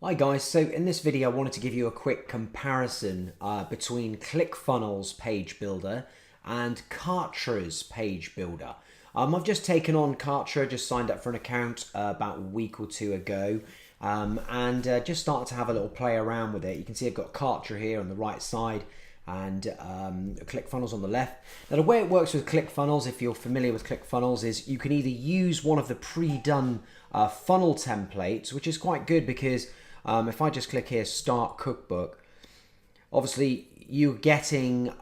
Hi guys, so in this video I wanted to give you a quick comparison between ClickFunnels page builder and Kartra's page builder. I've just taken on Kartra, just signed up for an account about a week or two ago and just started to have a little play around with it. You can see I've got Kartra here on the right side and ClickFunnels on the left. Now the way it works with ClickFunnels, if you're familiar with ClickFunnels, is you can either use one of the pre-done funnel templates, which is quite good because if I just click here, Start Cookbook, obviously you're getting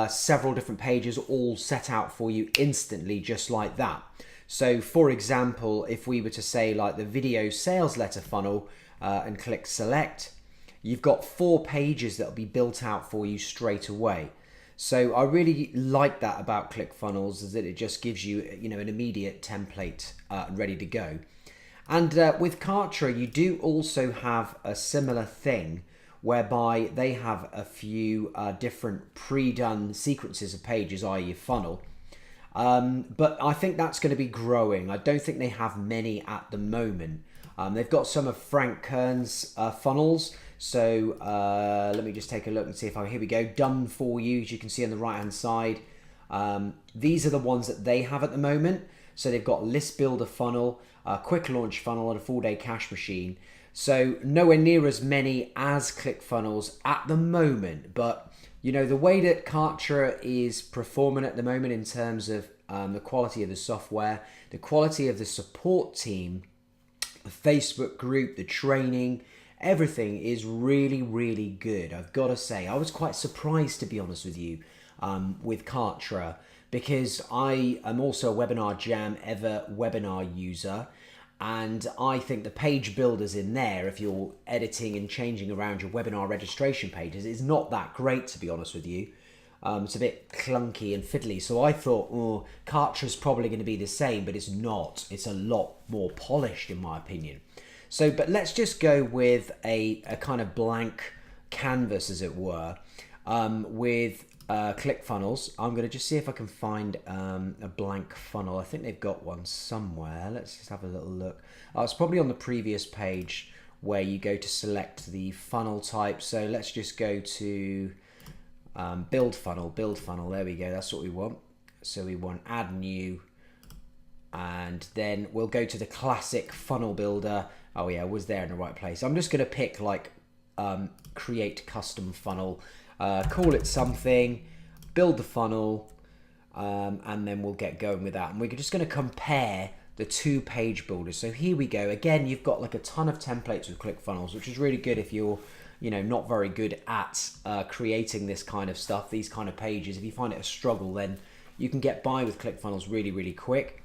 several different pages all set out for you instantly, just like that. So for example, if we were to say like the video sales letter funnel and click select, you've got 4 pages that will be built out for you straight away. So I really like that about ClickFunnels, is that it just gives you, an immediate template ready to go. And with Kartra, you do also have a similar thing whereby they have a few different pre-done sequences of pages, i.e. funnel. But I think that's going to be growing. I don't think they have many at the moment. They've got some of Frank Kern's funnels. So let me just take a look and see if here we go, done for you, as you can see on the right hand side. These are the ones that they have at the moment. So they've got list builder funnel, a quick launch funnel, and a full day cash machine. So nowhere near as many as ClickFunnels at the moment. But the way that Kartra is performing at the moment in terms of the quality of the software, the quality of the support team, the Facebook group, the training, everything is really, really good. I've got to say, I was quite surprised, to be honest with you, with Kartra, because I am also a Webinar Jam Ever webinar user, and I think the page builders in there, if you're editing and changing around your webinar registration pages, is not that great, to be honest with you. It's a bit clunky and fiddly, so I thought, oh, Kartra's probably going to be the same, but it's not. It's a lot more polished, in my opinion. So, but let's just go with a kind of blank canvas, as it were, with ClickFunnels. I'm going to just see if I can find a blank funnel. I think they've got one somewhere. Let's just have a little look. It's probably on the previous page where you go to select the funnel type. So let's just go to build funnel. There we go. That's what we want. So we want add new, and then we'll go to the classic funnel builder. Oh yeah, I was there in the right place. I'm just going to pick like create custom funnel. Call it something, build the funnel, and then we'll get going with that. And we're just going to compare the 2 page builders. So here we go. Again, you've got like a ton of templates with ClickFunnels, which is really good if you're, not very good at creating this kind of stuff, these kind of pages. If you find it a struggle, then you can get by with ClickFunnels really, really quick.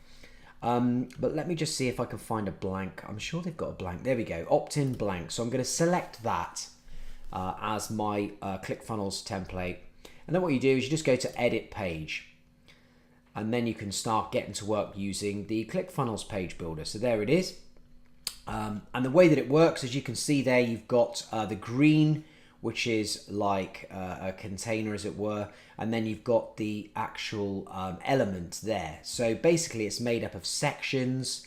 But let me just see if I can find a blank. I'm sure they've got a blank. There we go. Opt-in blank. So I'm going to select that as my ClickFunnels template. And then what you do is you just go to edit page, and then you can start getting to work using the ClickFunnels page builder. So there it is. And the way that it works, as you can see there, you've got the green, which is like a container, as it were, and then you've got the actual element there. So basically it's made up of sections,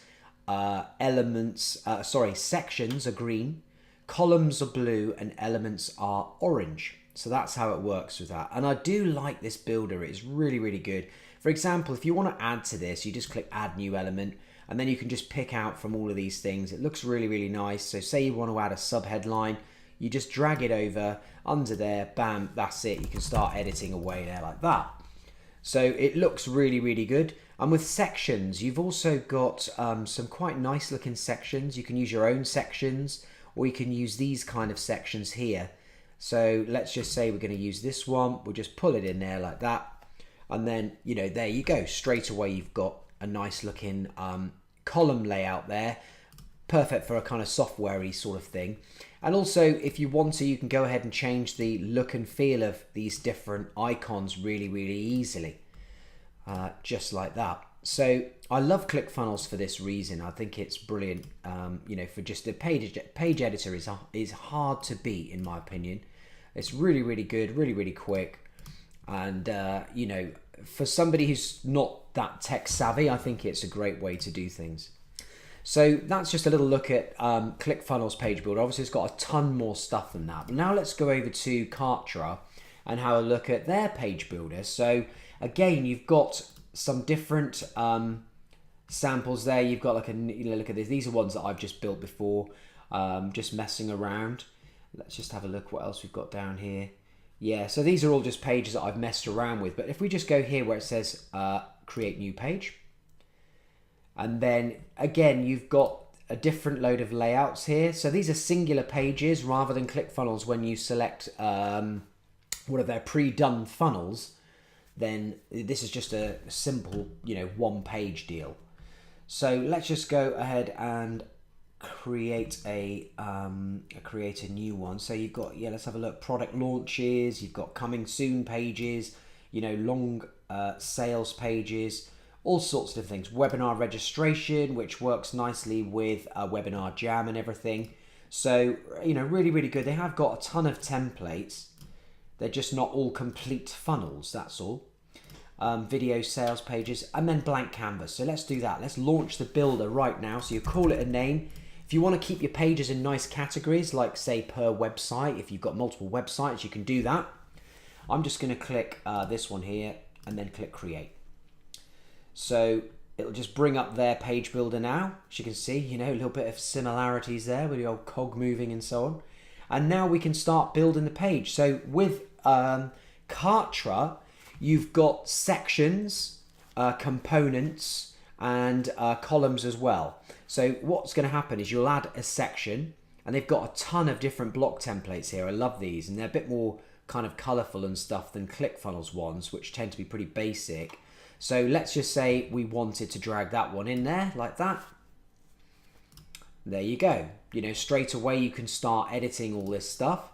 sections are green, columns are blue, and elements are orange. So that's how it works with that. And I do like this builder. It's really, really good. For example, if you want to add to this, you just click add new element, and then you can just pick out from all of these things. It looks really, really nice. So say you want to add a subheadline, you just drag it over under there, bam, that's it. You can start editing away there like that. So it looks really, really good. And with sections, you've also got some quite nice looking sections. You can use your own sections, or you can use these kind of sections here. So let's just say we're going to use this one. We'll just pull it in there like that. And then, there you go. Straight away, you've got a nice looking column layout there. Perfect for a kind of software-y sort of thing. And also, if you want to, you can go ahead and change the look and feel of these different icons really, really easily. Just like that. So I love ClickFunnels for this reason. I think it's brilliant. For just the page editor is hard to beat, in my opinion. It's really, really good, really, really quick. And, for somebody who's not that tech savvy, I think it's a great way to do things. So that's just a little look at ClickFunnels page builder. Obviously it's got a ton more stuff than that. But now let's go over to Kartra and have a look at their page builder. So again, you've got some different samples there. You've got like a, look at this. These are ones that I've just built before, just messing around. Let's just have a look what else we've got down here. Yeah, so these are all just pages that I've messed around with. But if we just go here where it says create new page, and then again, you've got a different load of layouts here. So these are singular pages rather than ClickFunnels. When you select one of their pre-done funnels, then this is just a simple, one page deal. So let's just go ahead and create a new one. So you've got, let's have a look, product launches, you've got coming soon pages, long sales pages, all sorts of things. Webinar registration, which works nicely with Webinar Jam and everything. So, really, really good. They have got a ton of templates. They're just not all complete funnels, that's all. Video sales pages, and then blank canvas. So let's do that. Let's launch the builder right now. So you call it a name. If you want to keep your pages in nice categories, like say per website, if you've got multiple websites, you can do that. I'm just going to click this one here and then click create. So it'll just bring up their page builder now. As you can see, a little bit of similarities there with the old cog moving and so on. And now we can start building the page. So with Kartra, you've got sections, components, and columns as well. So what's going to happen is you'll add a section, and they've got a ton of different block templates here. I love these, and they're a bit more kind of colorful and stuff than ClickFunnels ones, which tend to be pretty basic. So let's just say we wanted to drag that one in there like that. There you go. Straight away you can start editing all this stuff,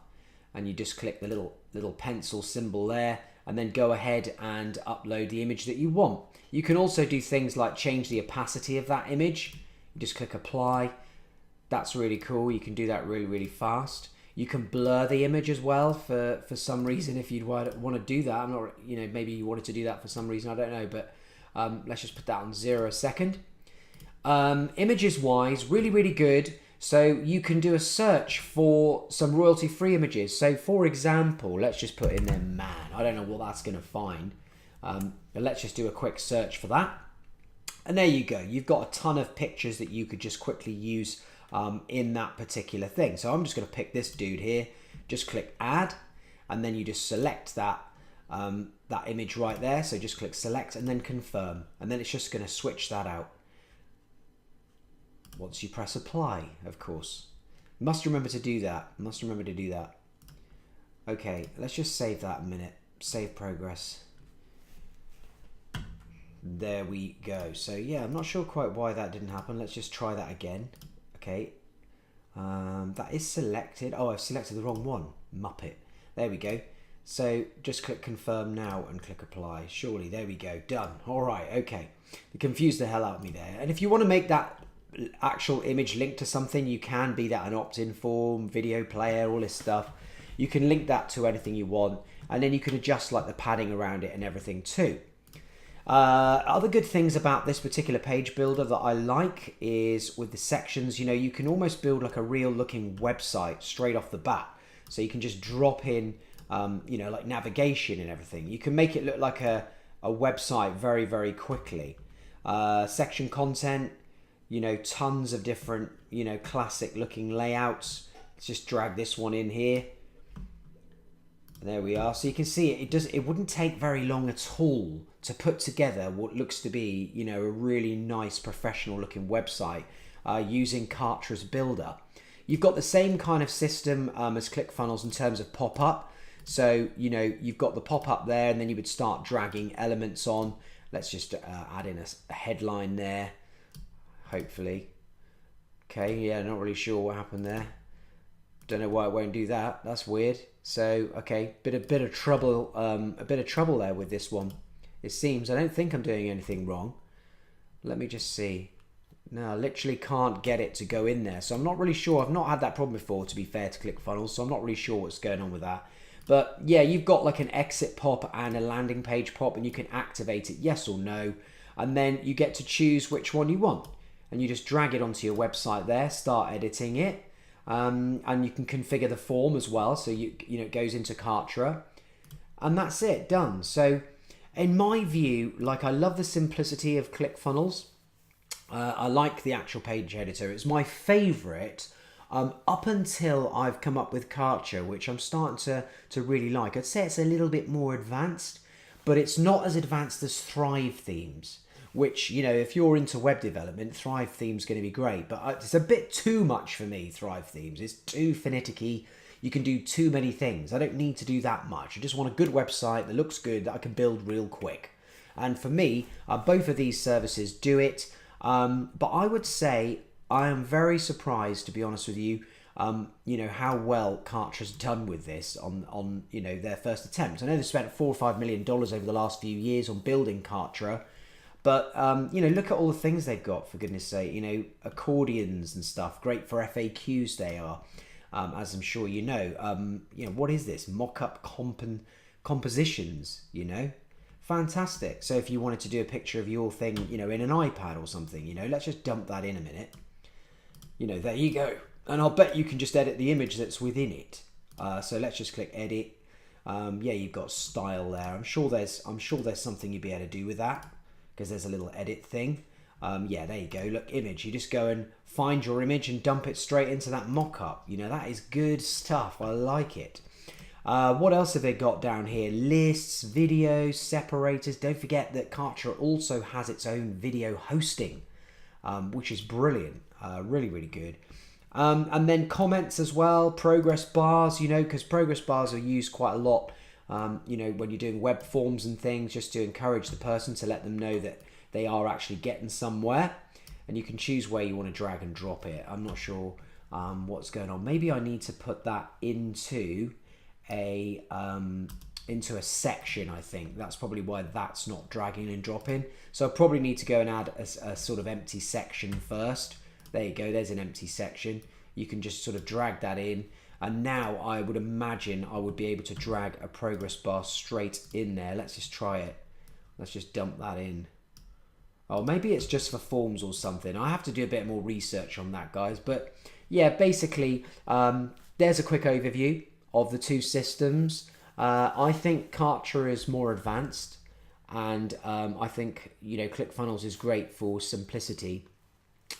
and you just click the little pencil symbol there, and then go ahead and upload the image that you want. You can also do things like change the opacity of that image. You just click apply. That's really cool. You can do that really, really fast. You can blur the image as well for some reason if you'd want to do that. I'm not, maybe you wanted to do that for some reason, I don't know, but let's just put that on 0 a second. Images wise, really, really good. So you can do a search for some royalty-free images. So for example, let's just put in there man. I don't know what that's going to find, but let's just do a quick search for that. And there you go. You've got a ton of pictures that you could just quickly use in that particular thing. So I'm just going to pick this dude here, just click add, and then you just select that that image right there. So just click select and then confirm, and then it's just going to switch that out once you press apply, of course. Must remember to do that. Okay, let's just save that a minute. Save progress. There we go. So yeah, I'm not sure quite why that didn't happen. Let's just try that again. Okay, that is selected. Oh, I've selected the wrong one. Muppet. There we go. So just click confirm now and click apply. Surely, there we go. Done. All right, okay. You confused the hell out of me there. And if you want to make that actual image link to something, you can, be that an opt-in form, video player, all this stuff. You can link that to anything you want, and then you can adjust like the padding around it and everything too. Other good things about this particular page builder that I like is with the sections, you can almost build like a real looking website straight off the bat. So you can just drop in, like navigation and everything. You can make it look like a website very, very quickly. Section content, tons of different, classic looking layouts. Let's just drag this one in here. There we are. So you can see it wouldn't take very long at all to put together what looks to be, a really nice professional looking website using Kartra's builder. You've got the same kind of system as ClickFunnels in terms of pop-up. So, you've got the pop-up there, and then you would start dragging elements on. Let's just add in a headline there, hopefully. Okay, yeah, not really sure what happened there. Don't know why it won't do that. That's weird. So, okay, bit of trouble there with this one. It seems. I don't think I'm doing anything wrong. Let me just see. No, I literally can't get it to go in there. So I'm not really sure. I've not had that problem before, to be fair to ClickFunnels, so I'm not really sure what's going on with that. But yeah, you've got like an exit pop and a landing page pop, and you can activate it yes or no, and then you get to choose which one you want. and you just drag it onto your website there, start editing it. And you can configure the form as well, so it goes into Kartra, and that's it, done. So in my view, like, I love the simplicity of ClickFunnels. I like the actual page editor. It's my favorite up until I've come up with Kartra, which I'm starting to really like. I'd say it's a little bit more advanced, but it's not as advanced as Thrive themes, which, if you're into web development, Thrive theme's going to be great, but it's a bit too much for me, Thrive themes. It's too finicky. You can do too many things. I don't need to do that much. I just want a good website that looks good, that I can build real quick. And for me, both of these services do it. But I would say I am very surprised, to be honest with you, how well Kartra's done with this on their first attempt. I know they spent $4 or $5 million over the last few years on building Kartra. But, look at all the things they've got, for goodness sake. Accordions and stuff. Great for FAQs they are, as I'm sure you know. What is this? Mock-up compositions, Fantastic. So if you wanted to do a picture of your thing, in an iPad or something, let's just dump that in a minute. There you go. And I'll bet you can just edit the image that's within it. So let's just click edit. You've got style there. I'm sure there's something you'd be able to do with that, because there's a little edit thing. There you go. Look, image. You just go and find your image and dump it straight into that mock-up. That is good stuff. I like it. What else have they got down here? Lists, videos, separators. Don't forget that Kartra also has its own video hosting, which is brilliant. Really, really good. And then comments as well. Progress bars, because progress bars are used quite a lot when you're doing web forms and things, just to encourage the person, to let them know that they are actually getting somewhere. And you can choose where you want to drag and drop it. I'm not sure what's going on. Maybe I need to put that into a section. I think that's probably why that's not dragging and dropping. So I probably need to go and add a sort of empty section first. There you go. There's an empty section. You can just sort of drag that in. And now I would imagine I would be able to drag a progress bar straight in there. Let's just try it. Let's just dump that in. Oh, maybe it's just for forms or something. I have to do a bit more research on that, guys. But yeah, basically, there's a quick overview of the two systems. I think Kartra is more advanced, and I think ClickFunnels is great for simplicity,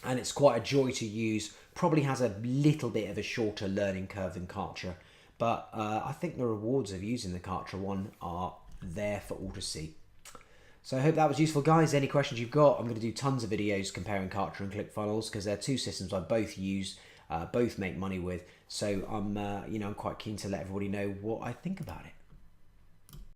and it's quite a joy to use. Probably has a little bit of a shorter learning curve than Kartra, but I think the rewards of using the Kartra one are there for all to see. So I hope that was useful, guys. Any questions you've got, I'm going to do tons of videos comparing Kartra and ClickFunnels, because they're two systems I both use, both make money with. So I'm quite keen to let everybody know what I think about it.